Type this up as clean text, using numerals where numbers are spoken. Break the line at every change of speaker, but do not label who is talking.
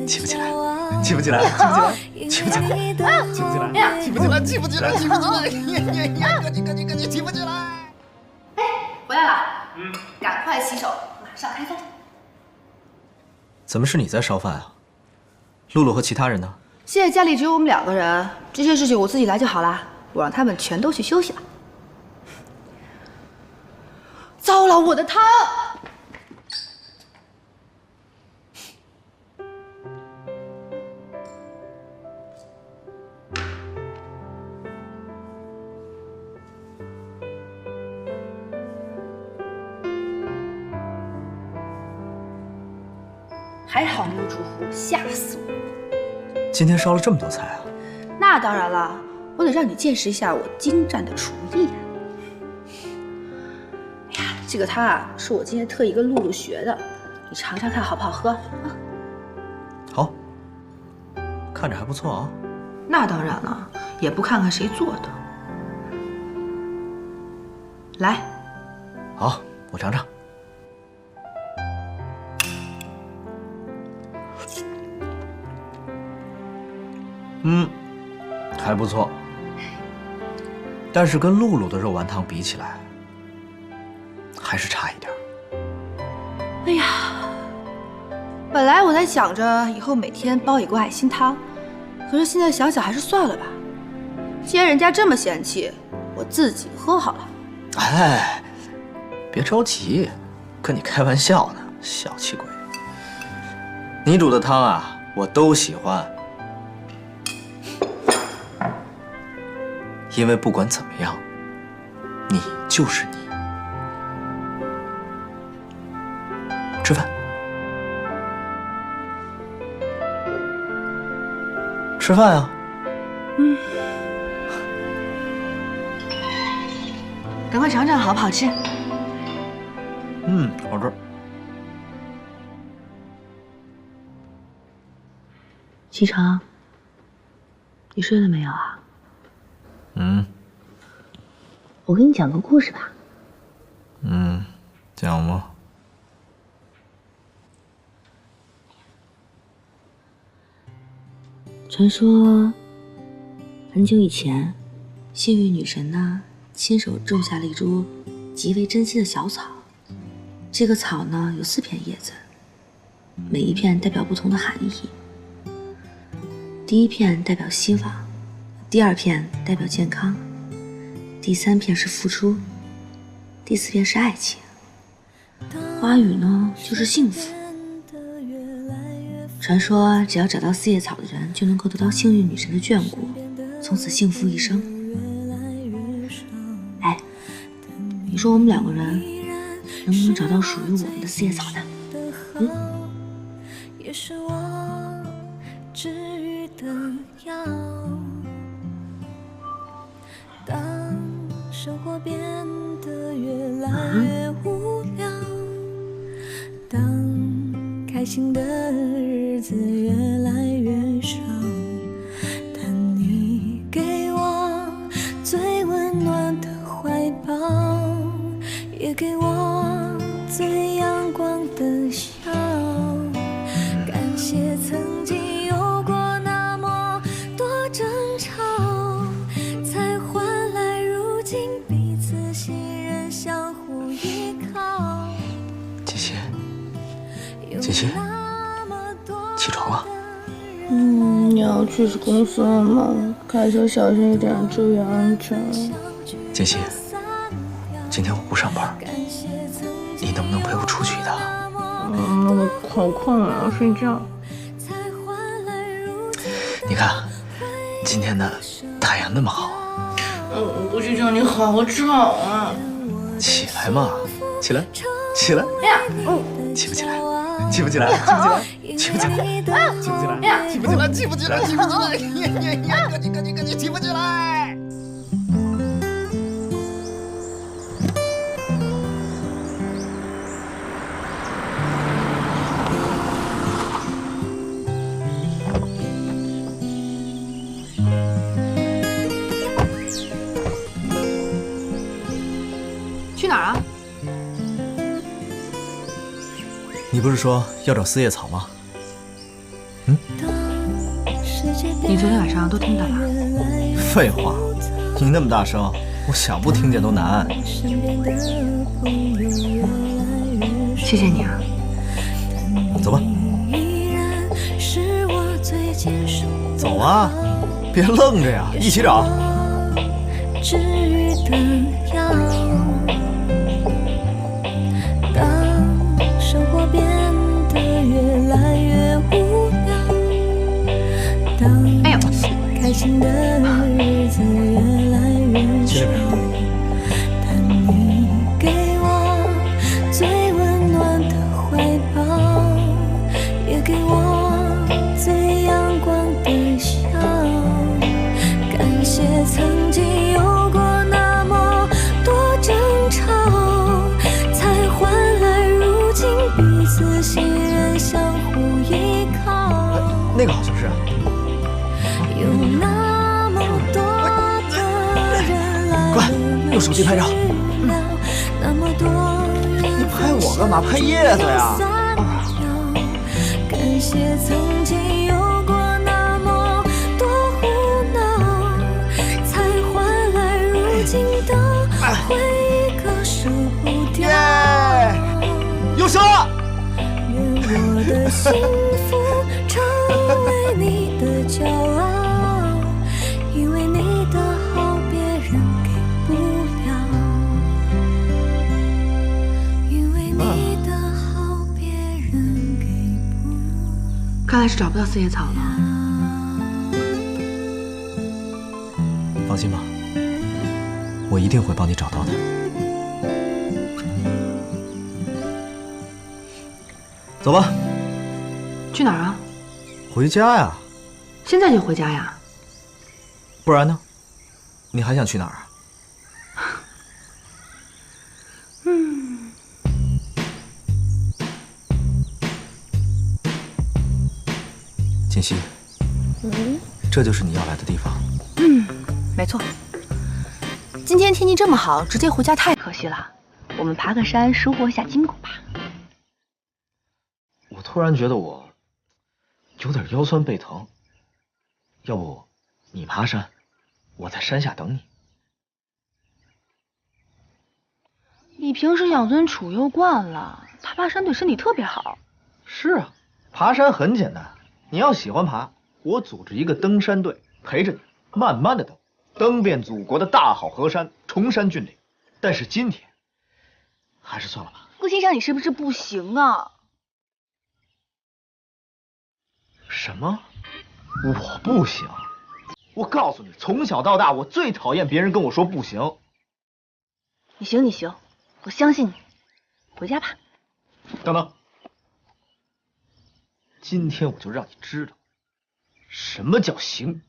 起不起来，起不起来，起不起来，起不起来，起不起来，起不起来，起不起来，起不起来，哥你起不起来！
哎，回来了，赶快洗手，马上开饭。
怎么是你在烧饭啊？露露和其他人呢？
现在家里只有我们2个人，这些事情我自己来就好了。我让他们全都去休息了。糟了，我的汤！还好没有煮糊，吓死我！
今天烧了这么多菜啊？
那当然了，我得让你见识一下我精湛的厨艺。哎呀，这个汤啊，是我今天特意跟露露学的，你尝尝看好不好喝啊？
好，看着还不错啊。
那当然了，也不看看谁做的。来，
好，我尝尝。还不错，但是跟露露的肉丸汤比起来，还是差一点。
哎呀，本来我在想着以后每天煲一锅爱心汤，可是现在想想还是算了吧。既然人家这么嫌弃，我自己喝好了。
哎，别着急，跟你开玩笑呢，小气鬼。你煮的汤啊，我都喜欢。因为不管怎么样，你就是你。吃饭，吃饭啊！
赶快尝尝好不好吃？
好吃。
启程，你睡了没有啊？我给你讲个故事吧。
讲吧。
传说，很久以前，幸运女神呢亲手种下了一株极为珍惜的小草。这个草呢有4片叶子，每一片代表不同的含义。第1片代表希望，第2片代表健康，第3片是付出，第4片是爱情。花语呢就是幸福。传说只要找到4叶草的人，就能够得到幸运女神的眷顾，从此幸福一生。哎，你说我们2个人能不能找到属于我们的4叶草呢？
也是我治愈的药。当生活变得越来越无聊，当开心的日子越来越少，但你给我最温暖的怀抱，也给我最阳光的笑。感谢曾经有过那么多争吵，才换来如今彼此信任，相互依靠。
姐姐，姐姐，起床了。
你要去公司了吗？开车小心一点，注意安全。
姐姐，今天我不上班，你能不能陪我出去一趟？
我好困啊，要睡觉。
你看，今天的太阳那么好。
不睡觉你好吵啊！
起来嘛，起来，起来。
哎呀，
起不起来？起不起来？起不起来？起不起来？起不起来？起不起来？起不起来？起不起来？哥你起不起来？
去哪儿啊？
你不是说要找4叶草吗？
你昨天晚上都听到了？
废话，你那么大声，我想不听见都难。
谢谢你啊。
走吧。走啊，别愣着呀，一起找。
治愈的药。当生活变得越来越无聊，当开心的日子越来越少，但你给我最温暖的怀抱，也给我最阳光的笑。感谢曾经有过那么多争吵，才换来如今彼此信任，相互依靠。
那个好像是。
有那么多的人来
快用手机拍照。
那么多
你拍我干嘛？拍叶子呀！
感谢曾经有过那么多胡闹，才换来如今的回忆，可舍不掉。
优秀了！
愿我的幸福成为你的骄傲，因为你的好别人给不了，因为你的好别人给不了。
看来是找不到四叶草了。
放心吧，我一定会帮你找到的。走吧。
去哪儿啊？
回家呀。
现在就回家呀？
不然呢？你还想去哪儿啊？锦溪，这就是你要来的地方。
没错。今天天气这么好，直接回家太可惜了。我们爬个山，收获一下筋骨吧。
我突然觉得我有点腰酸背疼，要不你爬山，我在山下等你。
你平时养尊处优惯了，爬山对身体特别好。
是啊，爬山很简单，你要喜欢爬，我组织一个登山队陪着你，慢慢的登遍祖国的大好河山，崇山峻岭。但是今天还是算了吧。
顾先生，你是不是不行啊？
什么？我不行？我告诉你，从小到大我最讨厌别人跟我说不行。
你行，你行，我相信你。回家吧。
等等，今天我就让你知道什么叫行。